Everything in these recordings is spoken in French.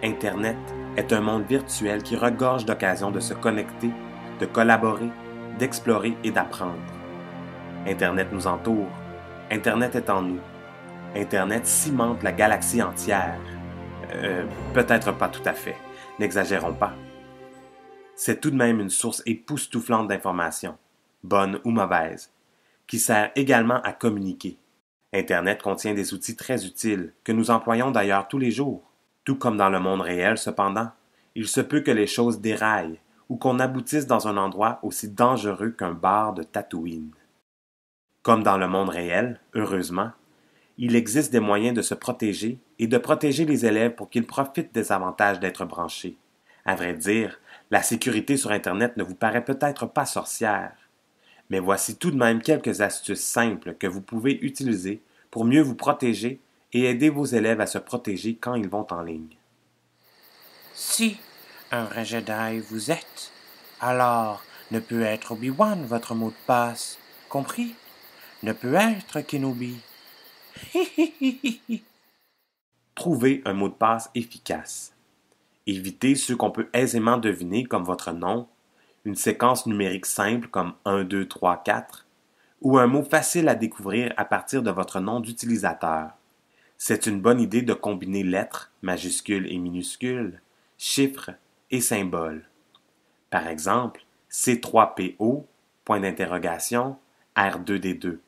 Internet est un monde virtuel qui regorge d'occasions de se connecter, de collaborer, d'explorer et d'apprendre. Internet nous entoure. Internet est en nous. Internet cimente la galaxie entière. Peut-être pas tout à fait. N'exagérons pas. C'est tout de même une source époustouflante d'informations, bonnes ou mauvaises, qui sert également à communiquer. Internet contient des outils très utiles, que nous employons d'ailleurs tous les jours. Tout comme dans le monde réel, cependant, il se peut que les choses déraillent ou qu'on aboutisse dans un endroit aussi dangereux qu'un bar de Tatooine. Comme dans le monde réel, heureusement, il existe des moyens de se protéger et de protéger les élèves pour qu'ils profitent des avantages d'être branchés. À vrai dire, la sécurité sur Internet ne vous paraît peut-être pas sorcière, mais voici tout de même quelques astuces simples que vous pouvez utiliser pour mieux vous protéger et aider vos élèves à se protéger quand ils vont en ligne. Si un vrai Jedi vous êtes, alors ne peut être Obi-Wan votre mot de passe, compris? Ne peut être Kenobi. Trouvez un mot de passe efficace. Évitez ceux qu'on peut aisément deviner comme votre nom, une séquence numérique simple comme 1, 2, 3, 4, ou un mot facile à découvrir à partir de votre nom d'utilisateur. C'est une bonne idée de combiner lettres, majuscules et minuscules, chiffres et symboles. Par exemple, C3PO, point d'interrogation, R2D2.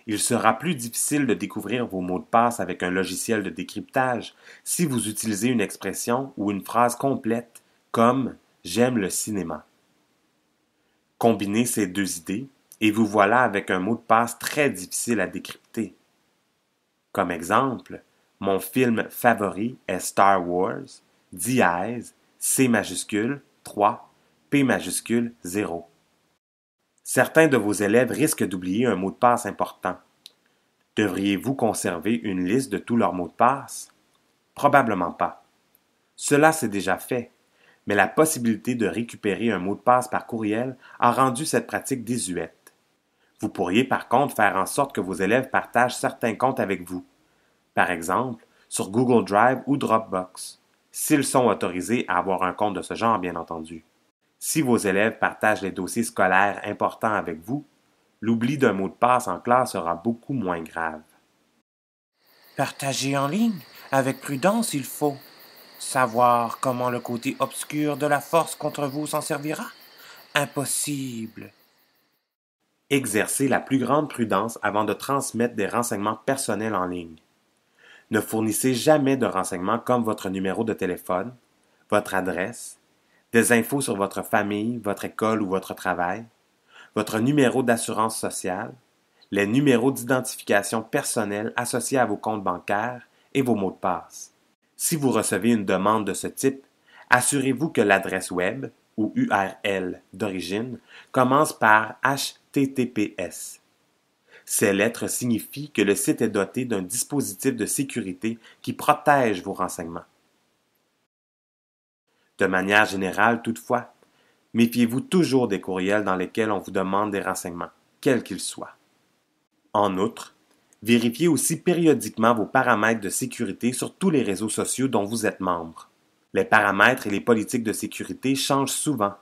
Il sera plus difficile de découvrir vos mots de passe avec un logiciel de décryptage si vous utilisez une expression ou une phrase complète comme « J'aime le cinéma ». Combinez ces deux idées et vous voilà avec un mot de passe très difficile à décrypter. Comme exemple, mon film favori est Star Wars, dièse, C majuscule, 3, P majuscule, 0. Certains de vos élèves risquent d'oublier un mot de passe important. Devriez-vous conserver une liste de tous leurs mots de passe? Probablement pas. Cela s'est déjà fait, mais la possibilité de récupérer un mot de passe par courriel a rendu cette pratique désuète. Vous pourriez par contre faire en sorte que vos élèves partagent certains comptes avec vous, par exemple sur Google Drive ou Dropbox, s'ils sont autorisés à avoir un compte de ce genre, bien entendu. Si vos élèves partagent les dossiers scolaires importants avec vous, l'oubli d'un mot de passe en classe sera beaucoup moins grave. Partager en ligne, avec prudence il faut. Savoir comment le côté obscur de la force contre vous s'en servira? Impossible. Exercez la plus grande prudence avant de transmettre des renseignements personnels en ligne. Ne fournissez jamais de renseignements comme votre numéro de téléphone, votre adresse, des infos sur votre famille, votre école ou votre travail, votre numéro d'assurance sociale, les numéros d'identification personnelle associés à vos comptes bancaires et vos mots de passe. Si vous recevez une demande de ce type, assurez-vous que l'adresse web ou URL d'origine commence par HTTPS. Ces lettres signifient que le site est doté d'un dispositif de sécurité qui protège vos renseignements. De manière générale, toutefois, méfiez-vous toujours des courriels dans lesquels on vous demande des renseignements, quels qu'ils soient. En outre, vérifiez aussi périodiquement vos paramètres de sécurité sur tous les réseaux sociaux dont vous êtes membre. Les paramètres et les politiques de sécurité changent souvent.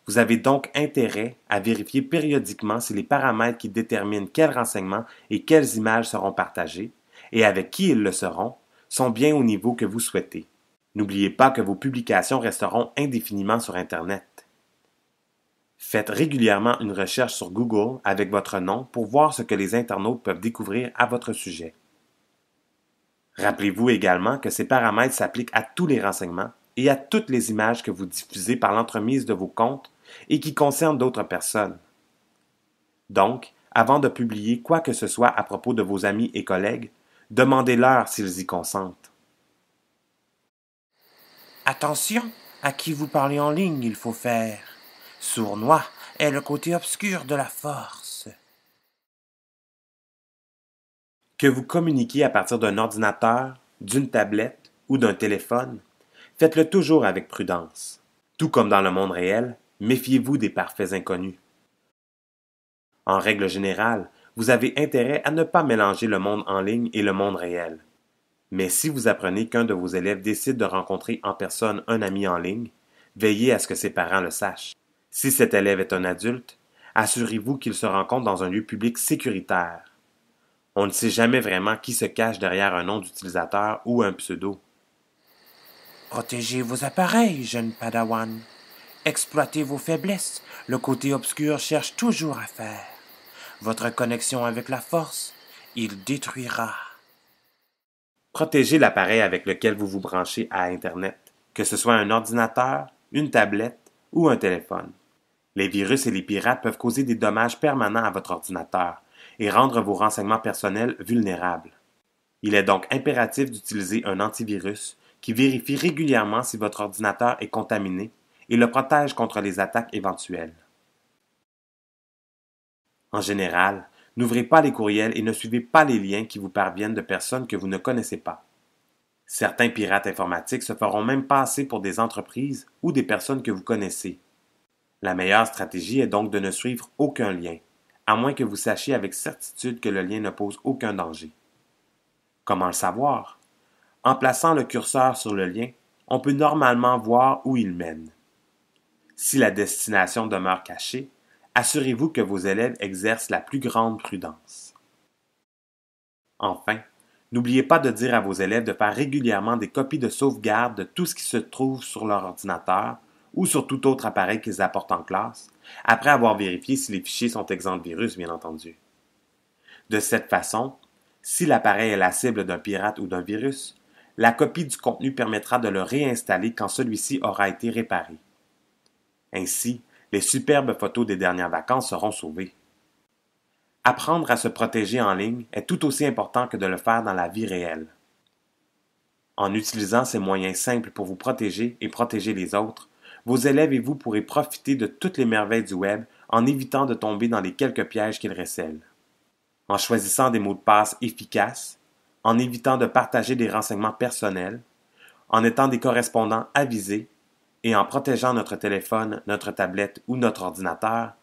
Vous avez donc intérêt à vérifier périodiquement si les paramètres qui déterminent quels renseignements et quelles images seront partagés, et avec qui ils le seront, sont bien au niveau que vous souhaitez. N'oubliez pas que vos publications resteront indéfiniment sur Internet. Faites régulièrement une recherche sur Google avec votre nom pour voir ce que les internautes peuvent découvrir à votre sujet. Rappelez-vous également que ces paramètres s'appliquent à tous les renseignements et à toutes les images que vous diffusez par l'entremise de vos comptes et qui concernent d'autres personnes. Donc, avant de publier quoi que ce soit à propos de vos amis et collègues, demandez-leur s'ils y consentent. Attention à qui vous parlez en ligne, il faut faire. Sournois est le côté obscur de la force. Que vous communiquiez à partir d'un ordinateur, d'une tablette ou d'un téléphone, faites-le toujours avec prudence. Tout comme dans le monde réel, méfiez-vous des parfaits inconnus. En règle générale, vous avez intérêt à ne pas mélanger le monde en ligne et le monde réel. Mais si vous apprenez qu'un de vos élèves décide de rencontrer en personne un ami en ligne, veillez à ce que ses parents le sachent. Si cet élève est un adulte, assurez-vous qu'il se rencontre dans un lieu public sécuritaire. On ne sait jamais vraiment qui se cache derrière un nom d'utilisateur ou un pseudo. Protégez vos appareils, jeune Padawan. Exploitez vos faiblesses. Le côté obscur cherche toujours à faire. Votre connexion avec la force, il détruira. Protégez l'appareil avec lequel vous vous branchez à Internet, que ce soit un ordinateur, une tablette ou un téléphone. Les virus et les pirates peuvent causer des dommages permanents à votre ordinateur et rendre vos renseignements personnels vulnérables. Il est donc impératif d'utiliser un antivirus qui vérifie régulièrement si votre ordinateur est contaminé et le protège contre les attaques éventuelles. En général, n'ouvrez pas les courriels et ne suivez pas les liens qui vous parviennent de personnes que vous ne connaissez pas. Certains pirates informatiques se feront même passer pour des entreprises ou des personnes que vous connaissez. La meilleure stratégie est donc de ne suivre aucun lien, à moins que vous sachiez avec certitude que le lien ne pose aucun danger. Comment le savoir? En plaçant le curseur sur le lien, on peut normalement voir où il mène. Si la destination demeure cachée, assurez-vous que vos élèves exercent la plus grande prudence. Enfin, n'oubliez pas de dire à vos élèves de faire régulièrement des copies de sauvegarde de tout ce qui se trouve sur leur ordinateur ou sur tout autre appareil qu'ils apportent en classe, après avoir vérifié si les fichiers sont exempts de virus, bien entendu. De cette façon, si l'appareil est la cible d'un pirate ou d'un virus, la copie du contenu permettra de le réinstaller quand celui-ci aura été réparé. Ainsi, les superbes photos des dernières vacances seront sauvées. Apprendre à se protéger en ligne est tout aussi important que de le faire dans la vie réelle. En utilisant ces moyens simples pour vous protéger et protéger les autres, vos élèves et vous pourrez profiter de toutes les merveilles du web en évitant de tomber dans les quelques pièges qu'il recèle. En choisissant des mots de passe efficaces, en évitant de partager des renseignements personnels, en étant des correspondants avisés et en protégeant notre téléphone, notre tablette ou notre ordinateur,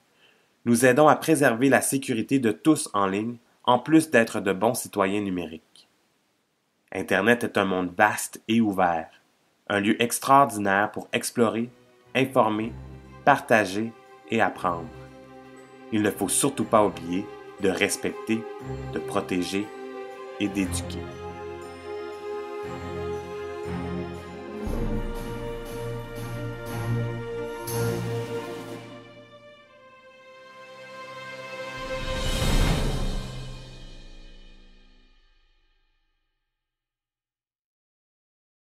nous aidons à préserver la sécurité de tous en ligne, en plus d'être de bons citoyens numériques. Internet est un monde vaste et ouvert, un lieu extraordinaire pour explorer, informer, partager et apprendre. Il ne faut surtout pas oublier de respecter, de protéger et d'éduquer.